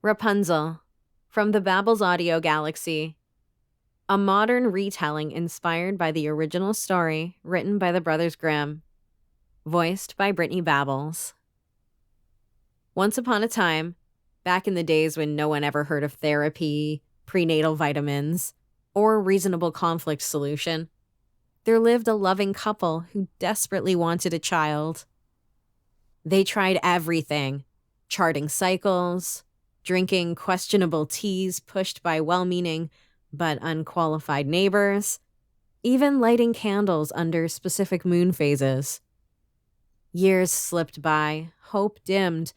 Rapunzel, from the Babbles Audio Galaxy. A modern retelling inspired by the original story written by the Brothers Grimm. Voiced by Brittany Babbles. Once upon a time, back in the days when no one ever heard of therapy, prenatal vitamins, or reasonable conflict solution, there lived a loving couple who desperately wanted a child. They tried everything, charting cycles, drinking questionable teas pushed by well-meaning but unqualified neighbors, even lighting candles under specific moon phases. Years slipped by, hope dimmed,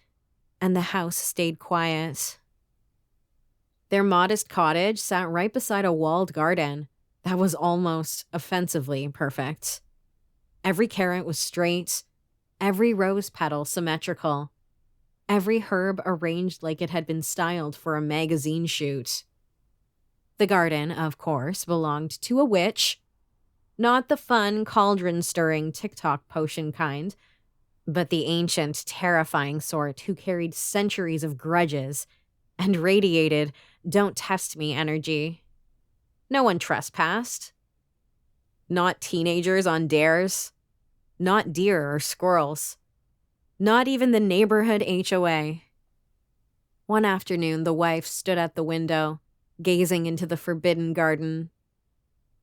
and the house stayed quiet. Their modest cottage sat right beside a walled garden that was almost offensively perfect. Every carrot was straight, every rose petal symmetrical, every herb arranged like it had been styled for a magazine shoot. The garden, of course, belonged to a witch, not the fun, cauldron-stirring TikTok potion kind, but the ancient, terrifying sort who carried centuries of grudges and radiated "don't test me" energy. No one trespassed. Not teenagers on dares. Not deer or squirrels. Not even the neighborhood HOA. One afternoon, the wife stood at the window, gazing into the forbidden garden.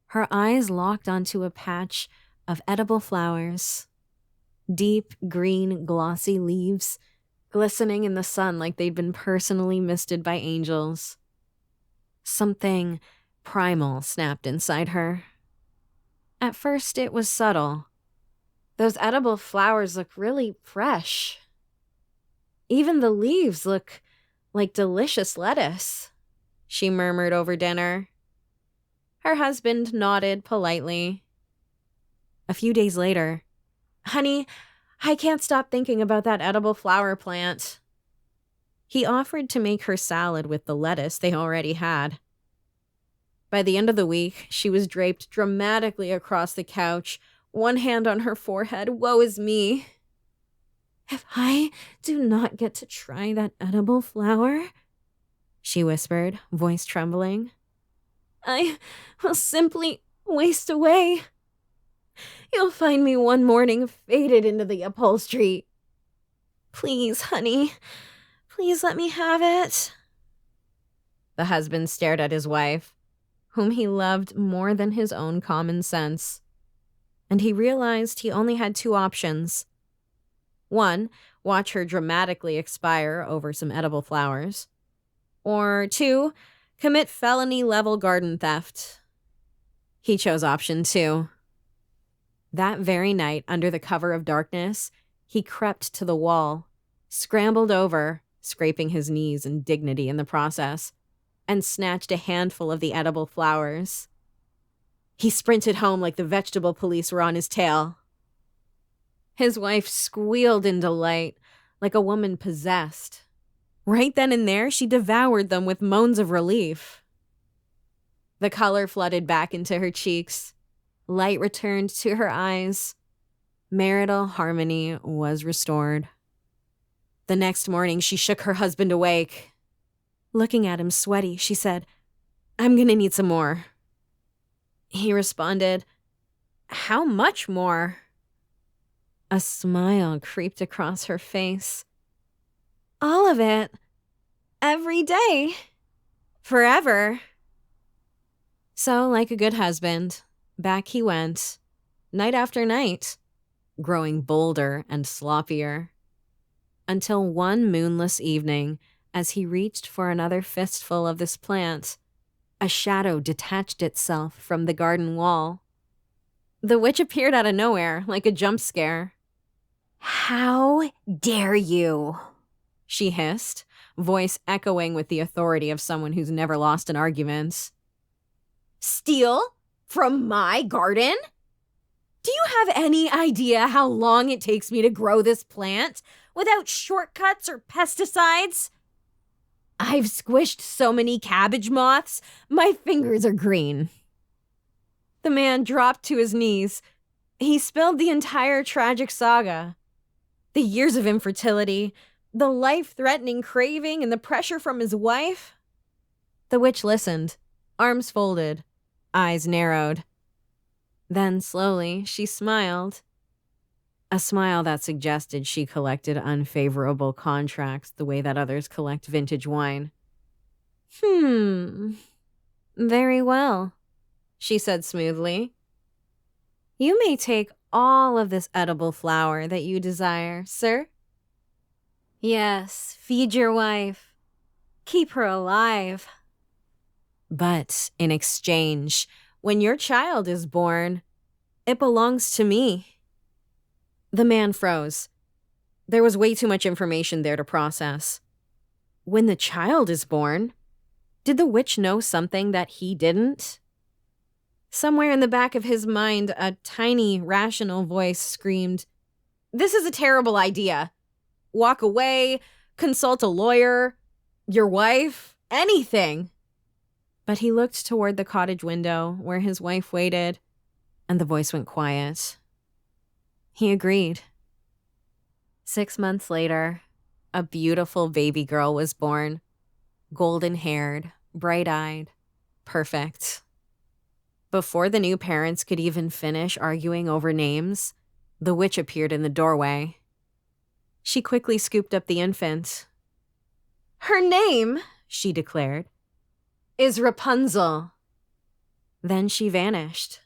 Her eyes locked onto a patch of edible flowers. Deep, green, glossy leaves, glistening in the sun like they'd been personally misted by angels. Something primal snapped inside her. At first, it was subtle. Those edible flowers look really fresh. Even the leaves look like delicious lettuce, she murmured over dinner. Her husband nodded politely. A few days later, "Honey, I can't stop thinking about that edible flower plant." He offered to make her salad with the lettuce they already had. By the end of the week, she was draped dramatically across the couch, one hand on her forehead. Woe is me. "If I do not get to try that edible flower," she whispered, voice trembling, "I will simply waste away. You'll find me one morning faded into the upholstery. Please, honey, please let me have it." The husband stared at his wife, whom he loved more than his own common sense, and he realized he only had two options. One, watch her dramatically expire over some edible flowers. Or two, commit felony-level garden theft. He chose option 2. That very night, under the cover of darkness, he crept to the wall, scrambled over, scraping his knees and dignity in the process, and snatched a handful of the edible flowers. He sprinted home like the vegetable police were on his tail. His wife squealed in delight, like a woman possessed. Right then and there, she devoured them with moans of relief. The color flooded back into her cheeks. Light returned to her eyes. Marital harmony was restored. The next morning, she shook her husband awake. Looking at him sweaty, she said, "I'm gonna need some more." He responded, "How much more?" A smile creeped across her face. "All of it. Every day. Forever." So, like a good husband, back he went, night after night, growing bolder and sloppier, until one moonless evening, as he reached for another fistful of this plant, a shadow detached itself from the garden wall. The witch appeared out of nowhere, like a jump scare. "How dare you?" she hissed, voice echoing with the authority of someone who's never lost an argument. "Steal from my garden? Do you have any idea how long it takes me to grow this plant without shortcuts or pesticides? I've squished so many cabbage moths, my fingers are green." The man dropped to his knees. He spilled the entire tragic saga. The years of infertility, The life-threatening craving and the pressure from his wife? The witch listened, arms folded, eyes narrowed. Then, slowly, she smiled. A smile that suggested she collected unfavorable contracts the way that others collect vintage wine. Very well, she said smoothly. You may take all of this edible flour that you desire, sir. Yes, feed your wife. Keep her alive. But in exchange, when your child is born, it belongs to me. The man froze. There was way too much information there to process. When the child is born, did the witch know something that he didn't? Somewhere in the back of his mind, a tiny, rational voice screamed, "This is a terrible idea. Walk away, consult a lawyer, your wife, anything." But he looked toward the cottage window where his wife waited, and the voice went quiet. He agreed. 6 months later, a beautiful baby girl was born, golden-haired, bright-eyed, perfect. Before the new parents could even finish arguing over names, the witch appeared in the doorway. She quickly scooped up the infant. "Her name," she declared, "is Rapunzel." Then she vanished.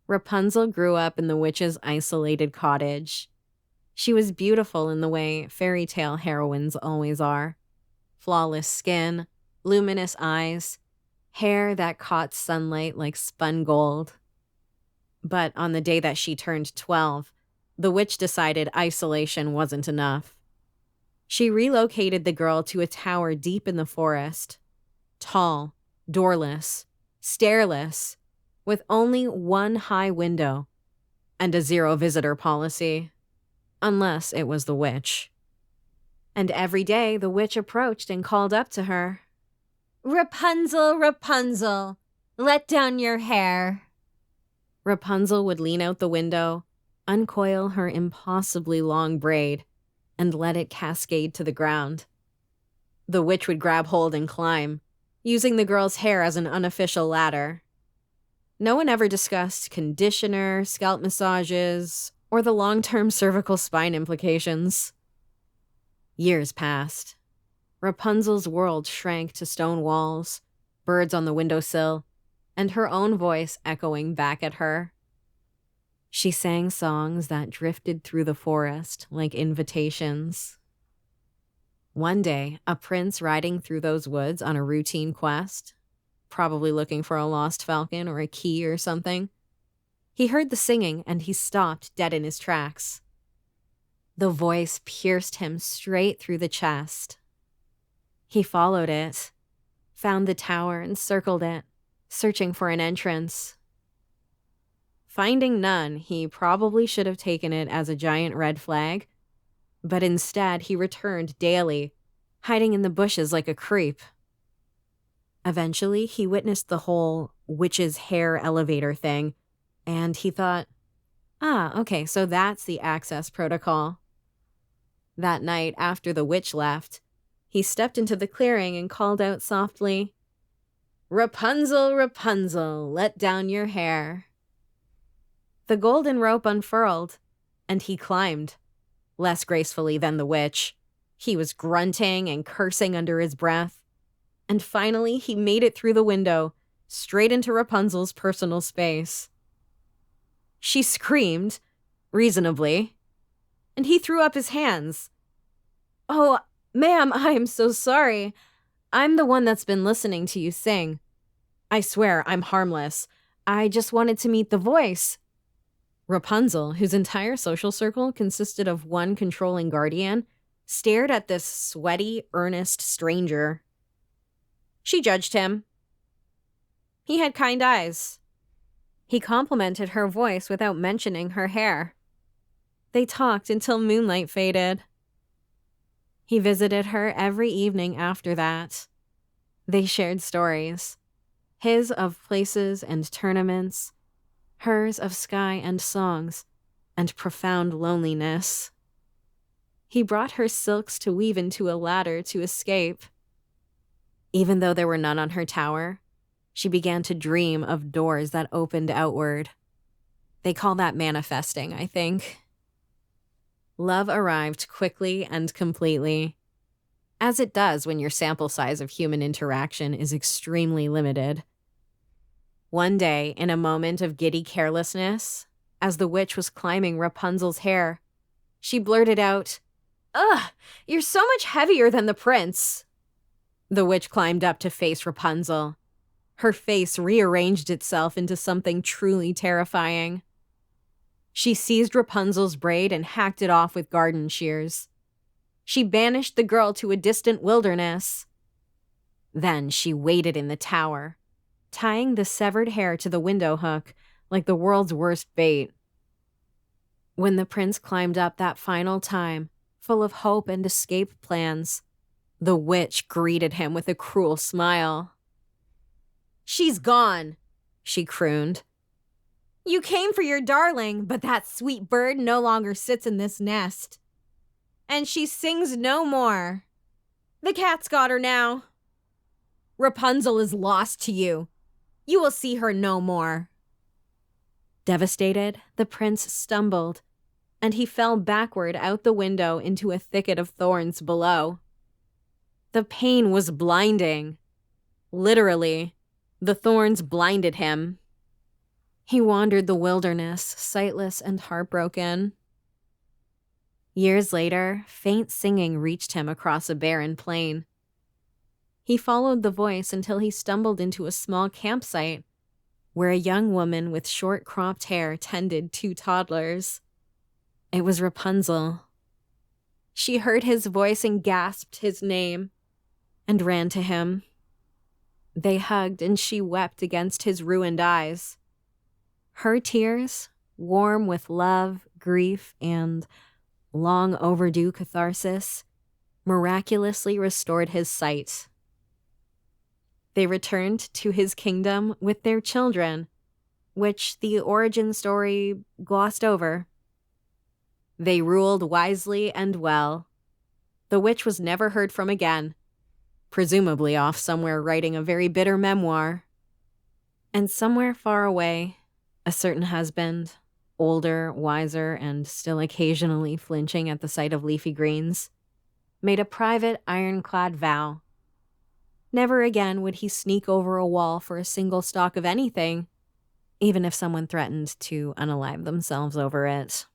Rapunzel grew up in the witch's isolated cottage. She was beautiful in the way fairy tale heroines always are. Flawless skin, luminous eyes, hair that caught sunlight like spun gold. But on the day that she turned 12, the witch decided isolation wasn't enough. She relocated the girl to a tower deep in the forest. Tall, doorless, stairless, with only one high window and a zero-visitor policy. Unless it was the witch. And every day the witch approached and called up to her, "Rapunzel, Rapunzel, let down your hair." Rapunzel would lean out the window, uncoil her impossibly long braid, and let it cascade to the ground. The witch would grab hold and climb, using the girl's hair as an unofficial ladder. No one ever discussed conditioner, scalp massages, or the long-term cervical spine implications. Years passed. Rapunzel's world shrank to stone walls, birds on the windowsill, and her own voice echoing back at her. She sang songs that drifted through the forest like invitations. One day, a prince riding through those woods on a routine quest, probably looking for a lost falcon or a key or something, he heard the singing and he stopped dead in his tracks. The voice pierced him straight through the chest. He followed it, found the tower and circled it, searching for an entrance. Finding none, he probably should have taken it as a giant red flag, but instead he returned daily, hiding in the bushes like a creep. Eventually, he witnessed the whole witch's hair elevator thing, and he thought, okay, so that's the access protocol. That night, after the witch left, he stepped into the clearing and called out softly, "Rapunzel, Rapunzel, let down your hair." The golden rope unfurled, and he climbed, less gracefully than the witch. He was grunting and cursing under his breath. And finally, he made it through the window, straight into Rapunzel's personal space. She screamed, reasonably, and he threw up his hands. "Oh, ma'am, I'm so sorry. I'm the one that's been listening to you sing. I swear, I'm harmless. I just wanted to meet the voice." Rapunzel, whose entire social circle consisted of one controlling guardian, stared at this sweaty, earnest stranger. She judged him. He had kind eyes. He complimented her voice without mentioning her hair. They talked until moonlight faded. He visited her every evening after that. They shared stories, his of places and tournaments, hers of sky and songs and profound loneliness. He brought her silks to weave into a ladder to escape. Even though there were none on her tower, she began to dream of doors that opened outward. They call that manifesting, I think. Love arrived quickly and completely, as it does when your sample size of human interaction is extremely limited. One day, in a moment of giddy carelessness, as the witch was climbing Rapunzel's hair, she blurted out, "Ugh, you're so much heavier than the prince." The witch climbed up to face Rapunzel. Her face rearranged itself into something truly terrifying. She seized Rapunzel's braid and hacked it off with garden shears. She banished the girl to a distant wilderness. Then she waited in the tower, tying the severed hair to the window hook like the world's worst bait. When the prince climbed up that final time, full of hope and escape plans, the witch greeted him with a cruel smile. "She's gone," she crooned. "You came for your darling, but that sweet bird no longer sits in this nest. And she sings no more. The cat's got her now. Rapunzel is lost to you. You will see her no more." Devastated, the prince stumbled, and he fell backward out the window into a thicket of thorns below. The pain was blinding. Literally, the thorns blinded him. He wandered the wilderness, sightless and heartbroken. Years later, faint singing reached him across a barren plain. He followed the voice until he stumbled into a small campsite where a young woman with short cropped hair tended 2 toddlers. It was Rapunzel. She heard his voice and gasped his name and ran to him. They hugged and she wept against his ruined eyes. Her tears, warm with love, grief, and long overdue catharsis, miraculously restored his sight. They returned to his kingdom with their children, which the origin story glossed over. They ruled wisely and well. The witch was never heard from again, presumably off somewhere writing a very bitter memoir. And somewhere far away, a certain husband, older, wiser, and still occasionally flinching at the sight of leafy greens, made a private ironclad vow. Never again would he sneak over a wall for a single stalk of anything, even if someone threatened to unalive themselves over it.